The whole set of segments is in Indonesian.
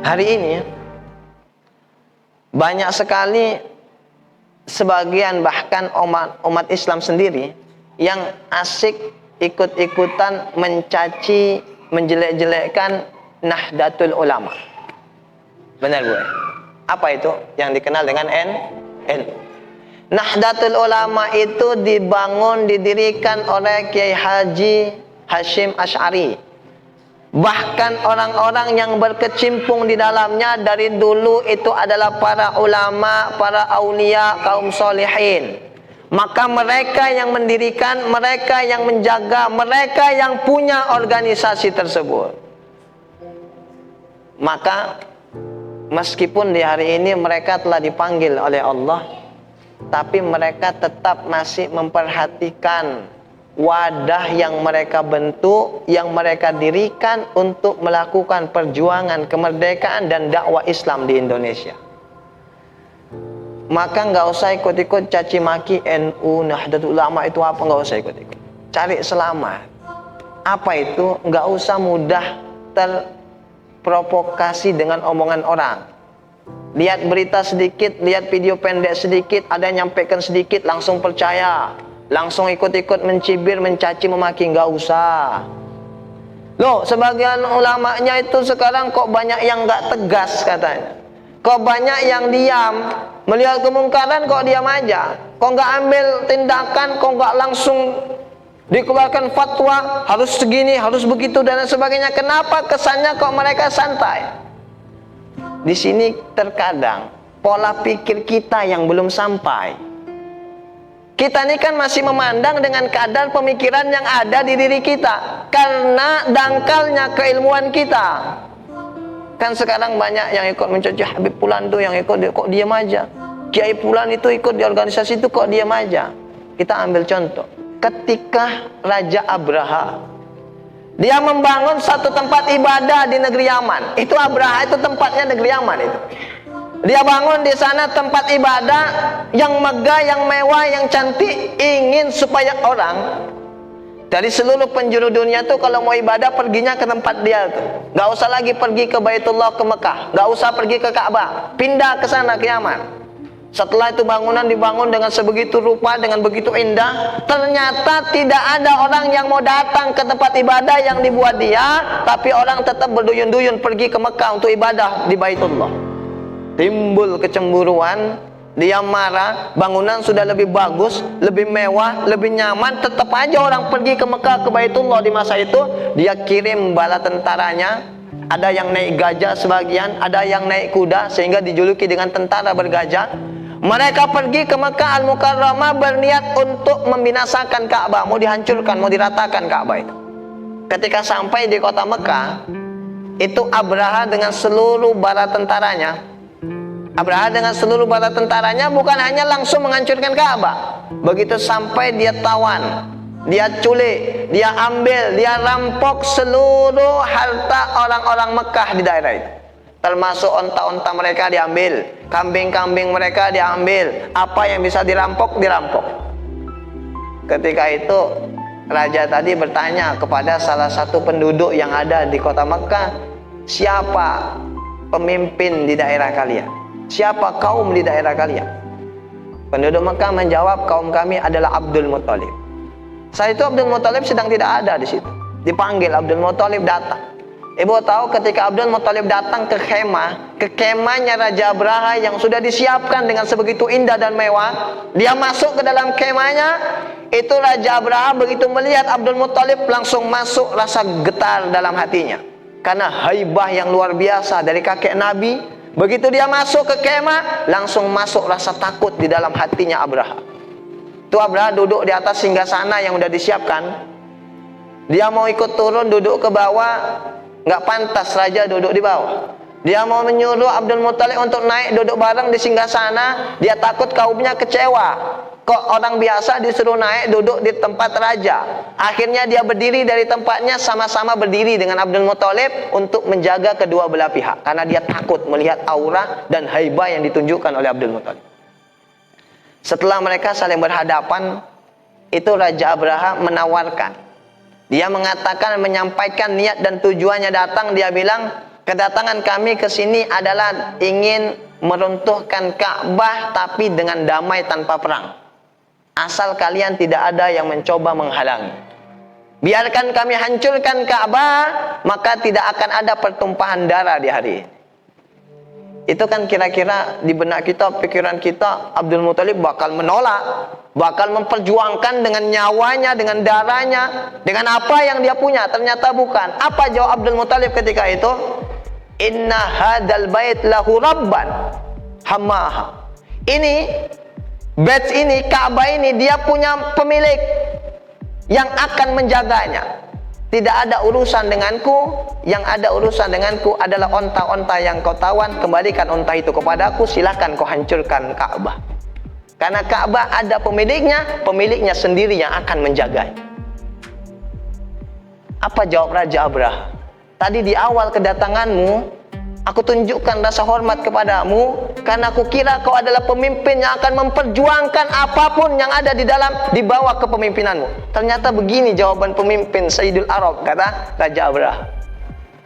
Hari ini banyak sekali sebagian bahkan umat Islam sendiri yang asik ikut-ikutan mencaci, menjelek-jelekkan Nahdlatul Ulama. Benar Bu? Apa itu yang dikenal dengan NU? Nahdlatul Ulama itu didirikan oleh Kiai Haji Hashim Asy'ari. Bahkan orang-orang yang berkecimpung di dalamnya dari dulu itu adalah para ulama, para aulia, kaum solihin. Maka mereka yang mendirikan, mereka yang menjaga, mereka yang punya organisasi tersebut. Maka meskipun di hari ini mereka telah dipanggil oleh Allah, tapi mereka tetap masih memperhatikan wadah yang mereka bentuk, yang mereka dirikan untuk melakukan perjuangan kemerdekaan dan dakwah Islam di Indonesia. Maka nggak usah ikut-ikut caci maki NU, Nahdlatul Ulama itu apa, nggak usah ikut-ikut. Cari selamat. Apa itu? Nggak usah mudah terprovokasi dengan omongan orang. Lihat berita sedikit, lihat video pendek sedikit, ada yang nyampaikan sedikit, langsung percaya. Langsung ikut-ikut mencibir, mencaci, memaki, nggak usah. Loh, sebagian ulamanya itu sekarang kok banyak yang nggak tegas katanya. Kok banyak yang diam, melihat kemungkaran kok diam aja. Kok nggak ambil tindakan, kok nggak langsung dikeluarkan fatwa, harus segini, harus begitu dan sebagainya. Kenapa kesannya kok mereka santai? Di sini terkadang pola pikir kita yang belum sampai. Kita ini kan masih memandang dengan kadar pemikiran yang ada di diri kita karena dangkalnya keilmuan kita. Kan sekarang banyak yang ikut mencaci Habib Fulan tuh, yang ikut kok diam aja. Kiai Fulan itu ikut di organisasi itu kok diam aja. Kita ambil contoh. Ketika Raja Abraha dia membangun satu tempat ibadah di negeri Yaman. Itu Abraha itu tempatnya negeri Yaman itu. Dia bangun di sana tempat ibadah yang megah, yang mewah, yang cantik, ingin supaya orang dari seluruh penjuru dunia tuh kalau mau ibadah perginya ke tempat dia tuh. Gak usah lagi pergi ke Baitullah, ke Mekah, gak usah pergi ke Ka'bah, pindah ke sana ke Yaman. Setelah itu bangunan dibangun dengan sebegitu rupa, dengan begitu indah, ternyata tidak ada orang yang mau datang ke tempat ibadah yang dibuat dia, tapi orang tetap berduyun-duyun pergi ke Mekah untuk ibadah di Baitullah. Timbul kecemburuan, dia marah, bangunan sudah lebih bagus, lebih mewah, lebih nyaman, tetap aja orang pergi ke Mekah, ke Baitullah di masa itu. Dia kirim bala tentaranya, ada yang naik gajah sebagian, ada yang naik kuda, sehingga dijuluki dengan tentara bergajah. Mereka pergi ke Mekah Al-Mukarramah berniat untuk membinasakan Ka'bah, mau dihancurkan, mau diratakan Ka'bah itu. Ketika sampai di kota Mekah, itu Abraha dengan seluruh bala tentaranya, bukan hanya langsung menghancurkan Ka'bah. Begitu sampai dia tawan, dia culik, dia ambil, dia rampok seluruh harta orang-orang Mekah di daerah itu. Termasuk onta-onta mereka diambil, kambing-kambing mereka diambil, apa yang bisa dirampok, dirampok. Ketika itu raja tadi bertanya kepada salah satu penduduk yang ada di kota Mekah, siapa pemimpin di daerah kalian? Siapa kaum di daerah kalian? Penduduk Mekah menjawab, kaum kami adalah Abdul Muthalib. Saat itu Abdul Muthalib sedang tidak ada di situ. Dipanggil, Abdul Muthalib datang. Ibu tahu ketika Abdul Muthalib datang ke kemahnya Raja Abraha yang sudah disiapkan dengan sebegitu indah dan mewah, dia masuk ke dalam kemahnya. Itu Raja Abraha begitu melihat Abdul Muthalib langsung masuk rasa getar dalam hatinya karena haibah yang luar biasa dari kakek Nabi. Begitu dia masuk ke kemah, langsung masuk rasa takut di dalam hatinya Abraha. Itu Abraha duduk di atas singgasana yang sudah disiapkan. Dia mau ikut turun duduk ke bawah, nggak pantas raja duduk di bawah. Dia mau menyuruh Abdul Muthalib untuk naik duduk bareng di singgasana. Dia takut kaumnya kecewa. Kok orang biasa disuruh naik duduk di tempat raja. Akhirnya dia berdiri dari tempatnya, sama-sama berdiri dengan Abdul Muthalib untuk menjaga kedua belah pihak, karena dia takut melihat aura dan haibah yang ditunjukkan oleh Abdul Muthalib. Setelah mereka saling berhadapan, itu Raja Abraha menawarkan. Dia mengatakan, menyampaikan niat dan tujuannya datang. Dia bilang, kedatangan kami ke sini adalah ingin meruntuhkan Ka'bah tapi dengan damai tanpa perang. Asal kalian tidak ada yang mencoba menghalangi. Biarkan kami hancurkan Ka'bah, maka tidak akan ada pertumpahan darah di hari ini. Itu kan kira-kira di benak kita, pikiran kita, Abdul Muthalib bakal menolak, bakal memperjuangkan dengan nyawanya, dengan darahnya, dengan apa yang dia punya. Ternyata bukan. Apa jawab Abdul Muthalib ketika itu? Inna hadal bait lahu rabban hamaha. Ini bait ini, Ka'bah ini, dia punya pemilik yang akan menjaganya. Tidak ada urusan denganku, yang ada urusan denganku adalah onta-onta yang kau tawan. Kembalikan onta itu kepadaku, silakan kau hancurkan Ka'bah. Karena Ka'bah ada pemiliknya, pemiliknya sendiri yang akan menjaganya. Apa jawab Raja Abraha? Tadi di awal kedatanganmu, aku tunjukkan rasa hormat kepadamu karena aku kira kau adalah pemimpin yang akan memperjuangkan apapun yang ada di bawah kepemimpinanmu. Ternyata begini jawaban pemimpin Sayyidul Arab, kata Raja Abraha.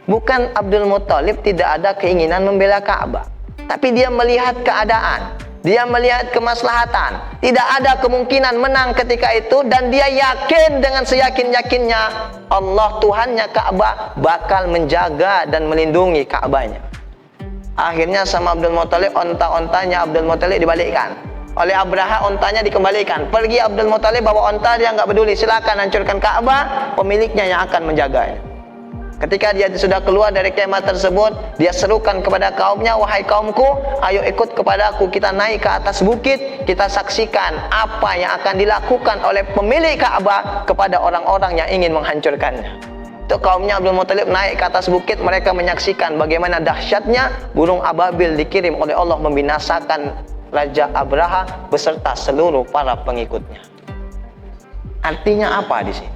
Bukan Abdul Muthalib tidak ada keinginan membela Ka'bah, tapi dia melihat keadaan, dia melihat kemaslahatan. Tidak ada kemungkinan menang ketika itu, dan dia yakin dengan seyakin-yakinnya Allah Tuhannya Ka'bah bakal menjaga dan melindungi Ka'bahnya. Akhirnya sama Abdul Muthalib, onta-ontanya Abdul Muthalib dibalikkan. Oleh Abraha ontanya dikembalikan. Pergi Abdul Muthalib bawa onta, dia nggak peduli, silakan hancurkan Ka'bah, pemiliknya yang akan menjaganya. Ketika dia sudah keluar dari kemah tersebut, dia serukan kepada kaumnya, wahai kaumku, ayo ikut kepadaku, kita naik ke atas bukit, kita saksikan apa yang akan dilakukan oleh pemilik Ka'bah kepada orang-orang yang ingin menghancurkannya. Itu kaumnya Abdul Muthalib naik ke atas bukit, mereka menyaksikan bagaimana dahsyatnya burung ababil dikirim oleh Allah membinasakan Raja Abraha beserta seluruh para pengikutnya. Artinya apa di sini?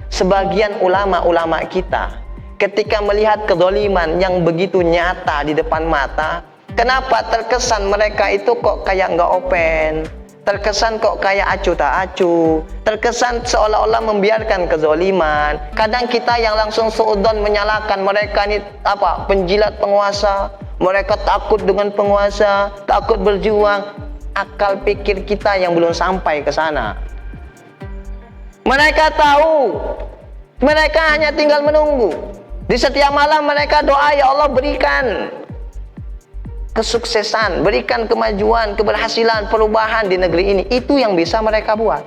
Sebagian ulama-ulama kita ketika melihat kezaliman yang begitu nyata di depan mata, kenapa terkesan mereka itu kok kayak nggak open? Terkesan kok kayak acuh tak acuh, terkesan seolah-olah membiarkan kezaliman. Kadang kita yang langsung seudon menyalahkan mereka ini apa, penjilat penguasa, mereka takut dengan penguasa, takut berjuang. Akal pikir kita yang belum sampai ke sana. Mereka tahu, mereka hanya tinggal menunggu. Di setiap malam mereka doa, ya Allah berikan kesuksesan, berikan kemajuan, keberhasilan, perubahan di negeri ini. Itu yang bisa mereka buat.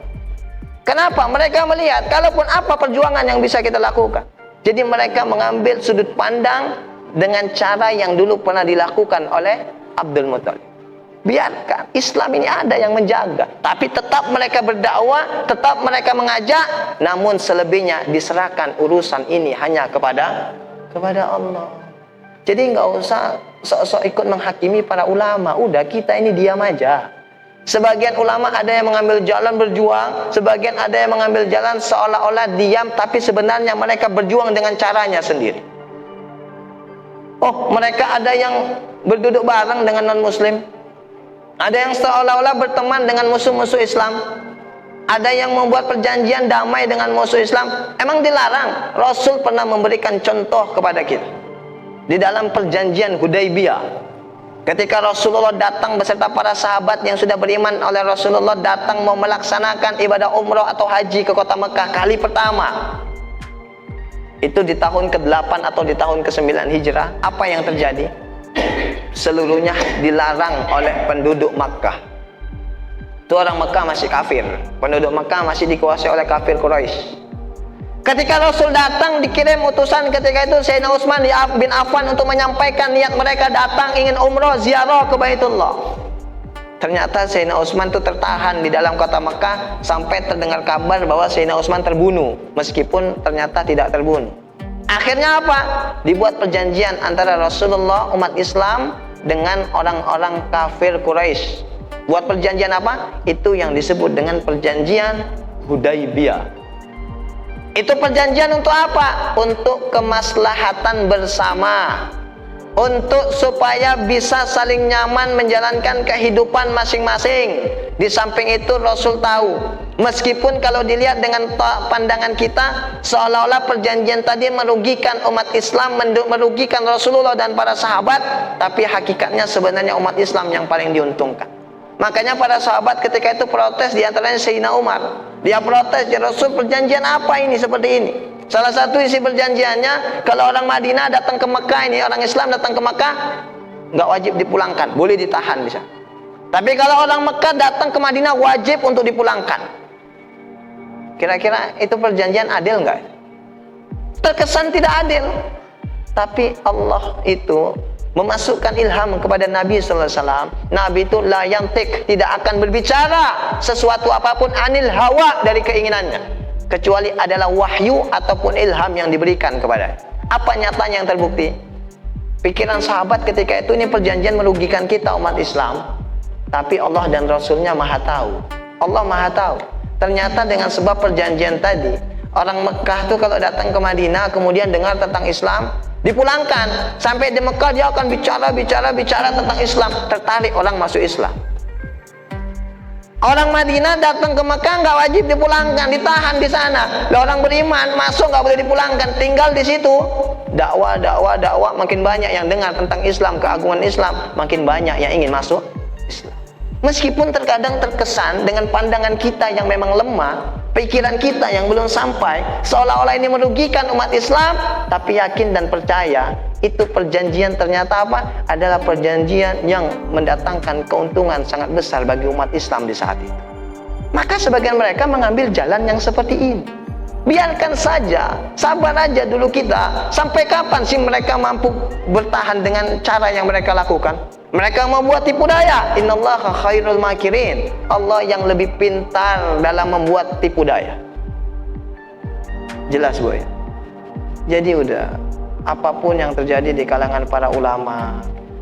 Kenapa? Mereka melihat kalaupun apa perjuangan yang bisa kita lakukan. Jadi mereka mengambil sudut pandang dengan cara yang dulu pernah dilakukan oleh Abdul Muthalib. Biarkan Islam ini ada yang menjaga, tapi tetap mereka berdakwah, tetap mereka mengajak, namun selebihnya diserahkan urusan ini hanya kepada Allah. Jadi nggak usah sok-sok ikut menghakimi para ulama. Udah, kita ini diam aja. Sebagian ulama ada yang mengambil jalan berjuang, sebagian ada yang mengambil jalan seolah-olah diam, tapi sebenarnya mereka berjuang dengan caranya sendiri. Oh, mereka ada yang berduduk bareng dengan non-muslim, ada yang seolah-olah berteman dengan musuh-musuh Islam, ada yang membuat perjanjian damai dengan musuh Islam. Emang dilarang? Rasul pernah memberikan contoh kepada kita di dalam perjanjian Hudaybiyah. Ketika Rasulullah datang beserta para sahabat yang sudah beriman oleh Rasulullah, datang mau melaksanakan ibadah umrah atau haji ke kota Mekah kali pertama. Itu di tahun ke-8 atau di tahun ke-9 Hijrah. Apa yang terjadi? Seluruhnya dilarang oleh penduduk Makkah. Itu orang Mekah masih kafir. Penduduk Mekah masih dikuasai oleh kafir Quraisy. Ketika Rasul datang, dikirim utusan ketika itu Sayyidina Utsman bin Affan untuk menyampaikan niat mereka datang ingin umrah ziarah ke Baitullah. Ternyata Sayyidina Utsman itu tertahan di dalam kota Mekah sampai terdengar kabar bahwa Sayyidina Utsman terbunuh, meskipun ternyata tidak terbunuh. Akhirnya apa? Dibuat perjanjian antara Rasulullah, umat Islam dengan orang-orang kafir Quraisy. Buat perjanjian apa? Itu yang disebut dengan perjanjian Hudaybiyah. Itu perjanjian untuk apa? Untuk kemaslahatan bersama, untuk supaya bisa saling nyaman menjalankan kehidupan masing-masing. Di samping itu Rasul tahu Meskipun kalau dilihat dengan pandangan kita, seolah-olah perjanjian tadi merugikan umat Islam, merugikan Rasulullah dan para sahabat, tapi hakikatnya sebenarnya umat Islam yang paling diuntungkan. Makanya para sahabat ketika itu protes, di antaranya Sayyidina Umar. Dia protes, ya Rasul, perjanjian apa ini seperti ini? Salah satu isi perjanjiannya, kalau orang Madinah datang ke Mekah, ini orang Islam datang ke Mekah, nggak wajib dipulangkan, boleh ditahan bisa. Tapi kalau orang Mekah datang ke Madinah, wajib untuk dipulangkan. Kira-kira itu perjanjian adil nggak? Terkesan tidak adil. Tapi Allah itu memasukkan ilham kepada Nabi sallallahu alaihi wasallam. Nabi itu la yantik, tidak akan berbicara sesuatu apapun anil hawa, dari keinginannya, kecuali adalah wahyu ataupun ilham yang diberikan kepadanya. Apa nyatanya yang terbukti? Pikiran sahabat ketika itu, ini perjanjian merugikan kita umat Islam, tapi Allah dan Rasulnya maha tahu. Allah maha tahu. Ternyata dengan sebab perjanjian tadi, orang Mekah tuh kalau datang ke Madinah kemudian dengar tentang Islam, dipulangkan. Sampai di Mekah dia akan bicara tentang Islam, tertarik orang masuk Islam. Orang Madinah datang ke Mekah nggak wajib dipulangkan, ditahan di sana. Lah orang beriman masuk nggak boleh dipulangkan, tinggal di situ. Dakwah, makin banyak yang dengar tentang Islam, keagungan Islam, makin banyak yang ingin masuk Islam. Meskipun terkadang terkesan dengan pandangan kita yang memang lemah, pikiran kita yang belum sampai, seolah-olah ini merugikan umat Islam, tapi yakin dan percaya itu perjanjian ternyata apa? Adalah perjanjian yang mendatangkan keuntungan sangat besar bagi umat Islam di saat itu. Maka sebagian mereka mengambil jalan yang seperti ini. Biarkan saja, sabar aja dulu kita. Sampai kapan sih mereka mampu bertahan dengan cara yang mereka lakukan? Mereka membuat tipu daya. Innallaha khairul makirin. Allah yang lebih pintar dalam membuat tipu daya. Jelas Bu ya? Jadi udah, apapun yang terjadi di kalangan para ulama,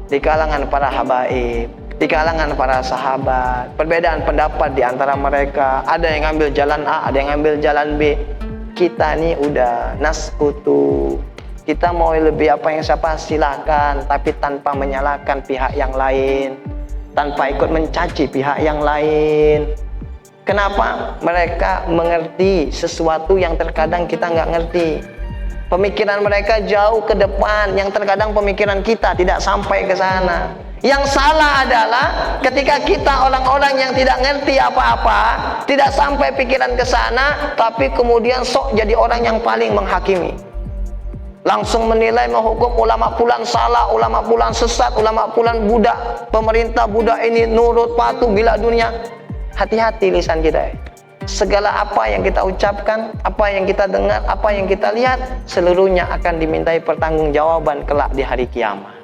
di kalangan para habaib, di kalangan para sahabat, perbedaan pendapat di antara mereka, ada yang ngambil jalan A, ada yang ngambil jalan B. Kita nih udah naskutu. Kita mau lebih apa yang siapa silakan, tapi tanpa menyalahkan pihak yang lain, tanpa ikut mencaci pihak yang lain. Kenapa? Mereka mengerti sesuatu yang terkadang kita nggak ngerti. Pemikiran mereka jauh ke depan, yang terkadang pemikiran kita tidak sampai ke sana. Yang salah adalah ketika kita orang-orang yang tidak ngerti apa-apa, tidak sampai pikiran ke sana, tapi kemudian sok jadi orang yang paling menghakimi. Langsung menilai, menghukum ulama fulan salah, ulama fulan sesat, ulama fulan budak, pemerintah budak ini nurut patuh gila dunia. Hati-hati lisan kita. Segala apa yang kita ucapkan, apa yang kita dengar, apa yang kita lihat, seluruhnya akan dimintai pertanggungjawaban kelak di hari kiamat.